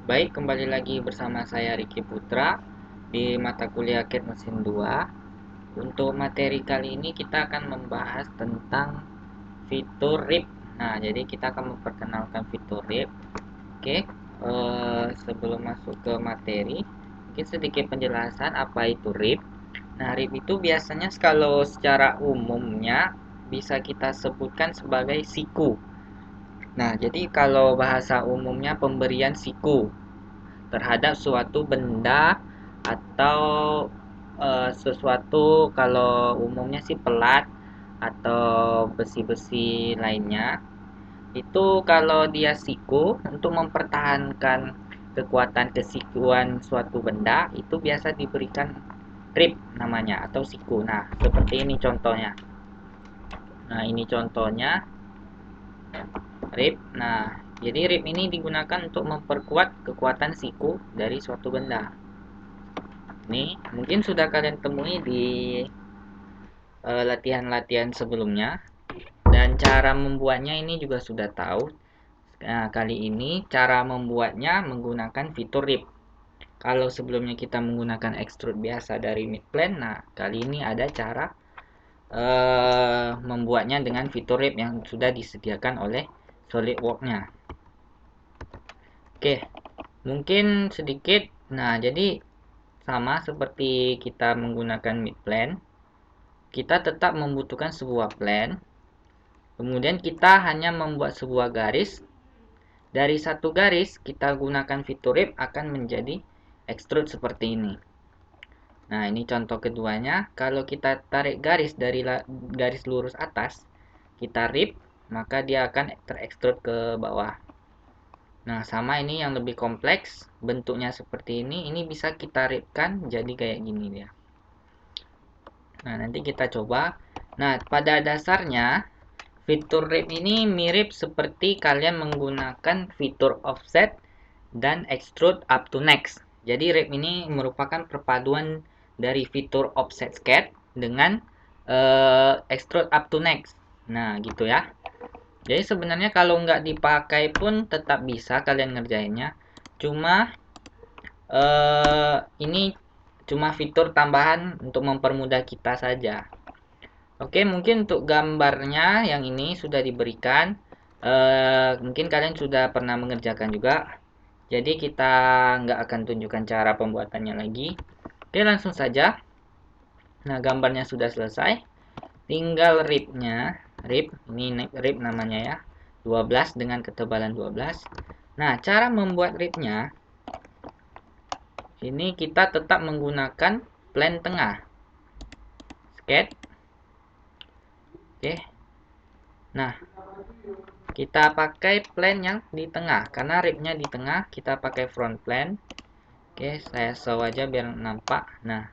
Baik, kembali lagi bersama saya Riki Putra di mata kuliah CAD Mesin 2. Untuk materi kali ini kita akan membahas tentang fitur RIP. Nah, jadi kita akan memperkenalkan fitur RIP. Oke, sebelum masuk ke materi, mungkin sedikit penjelasan apa itu RIP. Nah, RIP itu biasanya kalau secara umumnya bisa kita sebutkan sebagai siku. Nah, jadi kalau bahasa umumnya pemberian siku terhadap suatu benda atau sesuatu, kalau umumnya sih pelat atau besi-besi lainnya. Itu kalau dia siku untuk mempertahankan kekuatan kesikuan suatu benda itu biasa diberikan rib namanya atau siku. Nah, seperti ini contohnya. Nah, ini contohnya rib. Nah, jadi rib ini digunakan untuk memperkuat kekuatan siku dari suatu benda. Ini mungkin sudah kalian temui di latihan-latihan sebelumnya, dan cara membuatnya ini juga sudah tahu. Nah, kali ini cara membuatnya menggunakan fitur RIP. Kalau sebelumnya kita menggunakan extrude biasa dari midplane, nah kali ini ada cara membuatnya dengan fitur RIP yang sudah disediakan oleh SolidWorks-nya. Oke, mungkin sedikit. Nah, jadi sama seperti kita menggunakan midplane, kita tetap membutuhkan sebuah plane. Kemudian kita hanya membuat sebuah garis. Dari satu garis kita gunakan fitur RIP akan menjadi extrude seperti ini. Nah, ini contoh keduanya. Kalau kita tarik garis dari garis lurus atas, kita RIP, maka dia akan terextrude ke bawah. Nah, sama ini yang lebih kompleks, bentuknya seperti ini. Ini bisa kita ripkan jadi kayak gini dia. Nah, nanti kita coba. Nah, pada dasarnya fitur RIP ini mirip seperti kalian menggunakan fitur offset dan extrude up to next. Jadi RIP ini merupakan perpaduan dari fitur offset sketch dengan extrude up to next. Nah, gitu ya. Jadi sebenarnya kalau nggak dipakai pun tetap bisa kalian ngerjainnya. Cuma ini cuma fitur tambahan untuk mempermudah kita saja. Oke, mungkin untuk gambarnya yang ini sudah diberikan. Mungkin kalian sudah pernah mengerjakan juga. Jadi kita nggak akan tunjukkan cara pembuatannya lagi. Oke, langsung saja. Nah, gambarnya sudah selesai. Tinggal ripnya. Rip, ini rip namanya ya. 12 dengan ketebalan 12. Nah, cara membuat ripnya, ini kita tetap menggunakan plane tengah. Sketch. Oke. Nah, kita pakai plane yang di tengah. Karena ripnya di tengah, kita pakai front plane. Oke, saya show aja biar nampak. Nah,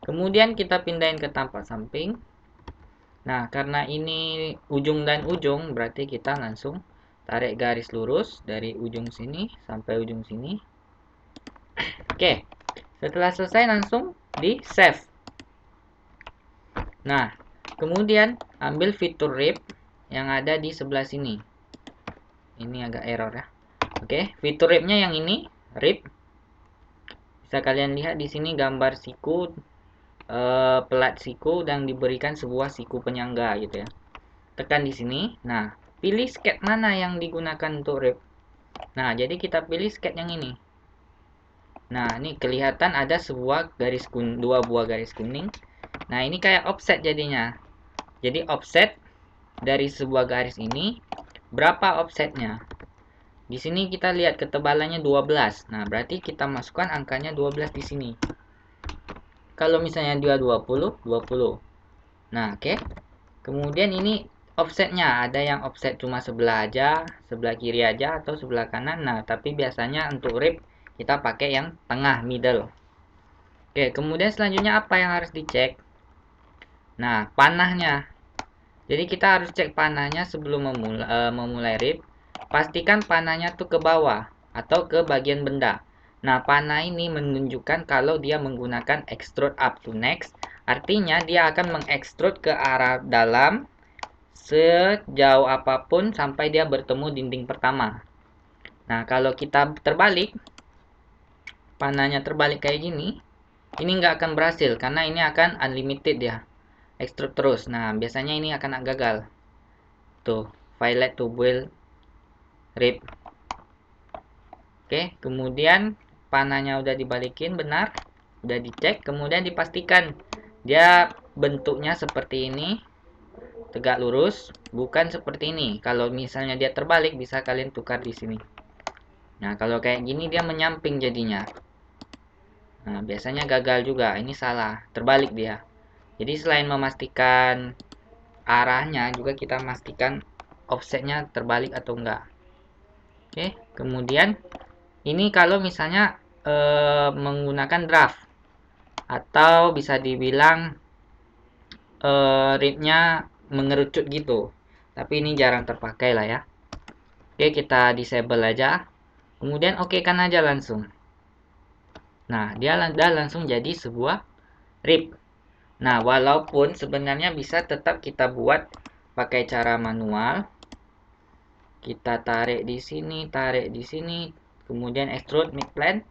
kemudian kita pindahin ke tampak samping. Nah, karena ini ujung dan ujung, berarti kita langsung tarik garis lurus dari ujung sini sampai ujung sini. Oke, setelah selesai langsung di save. Nah, kemudian ambil fitur RIP yang ada di sebelah sini. Ini agak error ya. Oke, fitur RIP-nya yang ini, RIP. Bisa kalian lihat di sini gambar siku, pelat siku, dan diberikan sebuah siku penyangga gitu ya. Tekan di sini. Nah, pilih sketch mana yang digunakan untuk RIP. Nah, jadi kita pilih sketch yang ini. Nah, ini kelihatan ada sebuah garis kuning, dua buah garis kuning. Nah, ini kayak offset jadinya. Jadi offset dari sebuah garis ini, berapa offsetnya? Di sini kita lihat ketebalannya 12. Nah, berarti kita masukkan angkanya 12 di sini. Kalau misalnya dia 20, 20. Nah, oke. Kemudian ini offsetnya, ada yang offset cuma sebelah aja, sebelah kiri aja atau sebelah kanan. Nah, tapi biasanya untuk rip kita pakai yang tengah, middle. Oke, kemudian selanjutnya apa yang harus dicek? Nah, panahnya. Jadi kita harus cek panahnya sebelum memulai rip. Pastikan panahnya tuh ke bawah atau ke bagian benda. Nah, panah ini menunjukkan kalau dia menggunakan extrude up to next. Artinya dia akan mengextrude ke arah dalam sejauh apapun sampai dia bertemu dinding pertama. Nah, kalau kita terbalik, panahnya terbalik kayak gini, ini nggak akan berhasil karena ini akan unlimited ya, extrude terus. Nah, biasanya ini akan gagal. Tuh, violet to build rib. Oke, kemudian panahnya udah dibalikin benar, udah dicek, kemudian dipastikan dia bentuknya seperti ini, tegak lurus, bukan seperti ini. Kalau misalnya dia terbalik, bisa kalian tukar di sini. Nah, kalau kayak gini dia menyamping jadinya. Nah, biasanya gagal juga. Ini salah, terbalik dia. Jadi selain memastikan arahnya, juga kita memastikan offsetnya terbalik atau enggak. Oke, kemudian ini kalau misalnya menggunakan draft atau bisa dibilang ribnya mengerucut gitu. Tapi ini jarang terpakai lah ya. Oke, kita disable aja. Kemudian oke kan aja langsung. Nah, dia langsung jadi sebuah rib. Nah, walaupun sebenarnya bisa tetap kita buat pakai cara manual. Kita tarik di sini, kemudian extrude mid plane.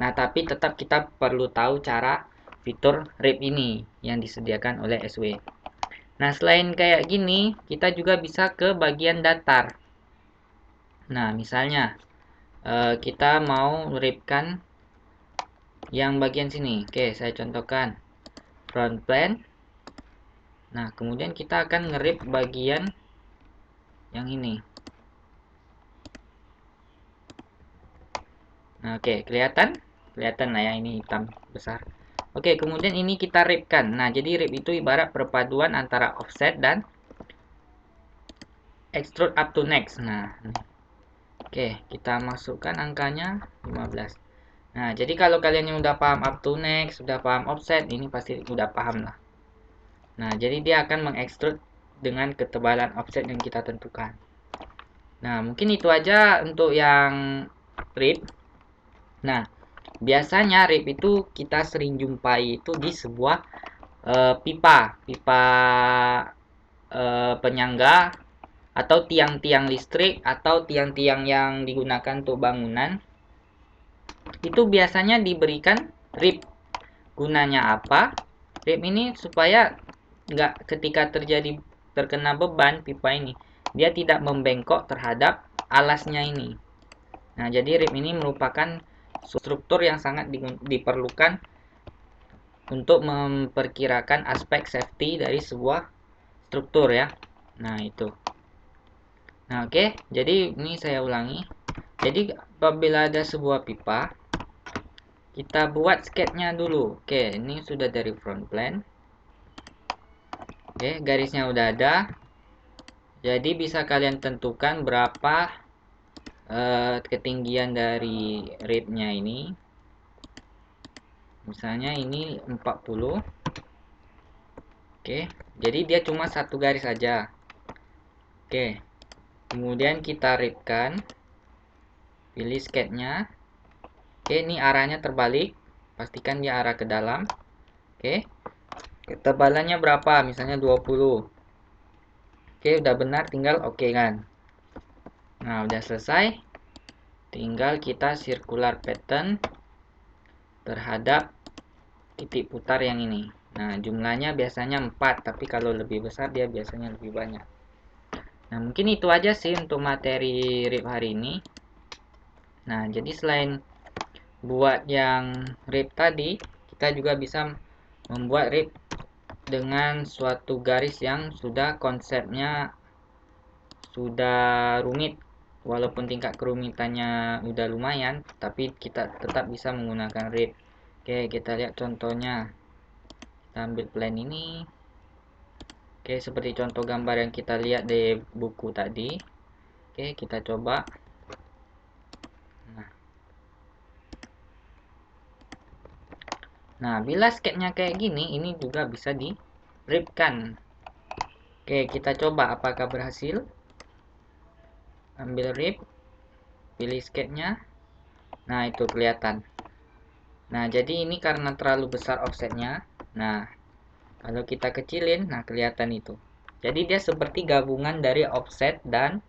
Nah, tapi tetap kita perlu tahu cara fitur rib ini yang disediakan oleh SW. Nah, selain kayak gini, kita juga bisa ke bagian datar. Nah, misalnya kita mau ribkan yang bagian sini. Oke, saya contohkan front plane. Nah, kemudian kita akan ngerib bagian yang ini. Nah, oke, kelihatan lah ya, ini hitam besar. Oke, kemudian ini kita ribkan. Nah, jadi rib itu ibarat perpaduan antara offset dan extrude up to next. Nah, oke, kita masukkan angkanya 15. Nah, jadi kalau kalian yang udah paham up to next, sudah paham offset, ini pasti udah paham lah. Nah, jadi dia akan mengekstrud dengan ketebalan offset yang kita tentukan. Nah, mungkin itu aja untuk yang rib. Nah, biasanya rib itu kita sering jumpai itu di sebuah pipa penyangga atau tiang-tiang listrik atau tiang-tiang yang digunakan untuk bangunan. Itu biasanya diberikan rib. Gunanya apa? Rib ini supaya nggak ketika terkena beban pipa ini, dia tidak membengkok terhadap alasnya ini. Nah, jadi rib ini merupakan struktur yang sangat diperlukan untuk memperkirakan aspek safety dari sebuah struktur ya. Nah, itu. Nah, oke. Jadi ini saya ulangi. Jadi apabila ada sebuah pipa, kita buat sketnya dulu. Oke, ini sudah dari front plane. Oke, garisnya udah ada. Jadi bisa kalian tentukan berapa ketinggian dari ribnya ini. Misalnya ini 40. Oke, jadi dia cuma satu garis saja. Oke, kemudian kita ribkan. Pilih sketnya. Oke, ini arahnya terbalik. Pastikan dia arah ke dalam. Oke, ketebalannya berapa? Misalnya 20. Oke, udah benar, tinggal oke kan. Nah, udah selesai. Tinggal kita circular pattern terhadap titik putar yang ini. Nah, jumlahnya biasanya 4, tapi kalau lebih besar dia biasanya lebih banyak. Nah, mungkin itu aja sih untuk materi rib hari ini. Nah, jadi selain buat yang rib tadi, kita juga bisa membuat rib dengan suatu garis yang sudah konsepnya sudah rumit. Walaupun tingkat kerumitannya udah lumayan, tapi kita tetap bisa menggunakan rib. Oke, kita lihat contohnya. Kita ambil plan ini. Oke, seperti contoh gambar yang kita lihat di buku tadi. Oke, kita coba. Nah, bila sketnya kayak gini, ini juga bisa di ribkan. Oke, kita coba apakah berhasil. Ambil rib, pilih sketnya. Nah, itu kelihatan. Nah, jadi ini karena terlalu besar offsetnya. Nah, kalau kita kecilin, nah kelihatan itu. Jadi dia seperti gabungan dari offset dan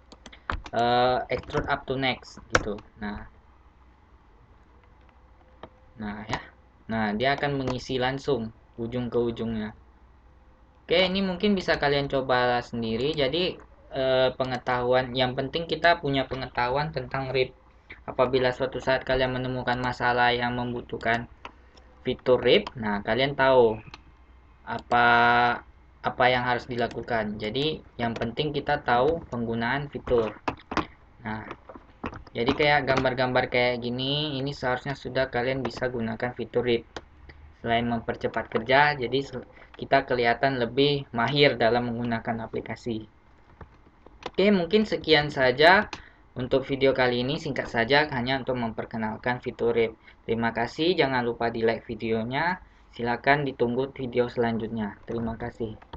extrude up to next gitu. Nah ya. Nah, dia akan mengisi langsung ujung ke ujungnya. Oke, ini mungkin bisa kalian coba sendiri. Jadi pengetahuan yang penting kita punya pengetahuan tentang RIP. Apabila suatu saat kalian menemukan masalah yang membutuhkan fitur RIP, nah kalian tahu apa yang harus dilakukan. Jadi yang penting kita tahu penggunaan fitur. Nah, jadi kayak gambar-gambar kayak gini, ini seharusnya sudah kalian bisa gunakan fitur RIP. Selain mempercepat kerja, jadi kita kelihatan lebih mahir dalam menggunakan aplikasi. Oke, mungkin sekian saja untuk video kali ini. Singkat saja, hanya untuk memperkenalkan fitur RIP. Terima kasih, jangan lupa di like videonya. Silakan ditunggu video selanjutnya. Terima kasih.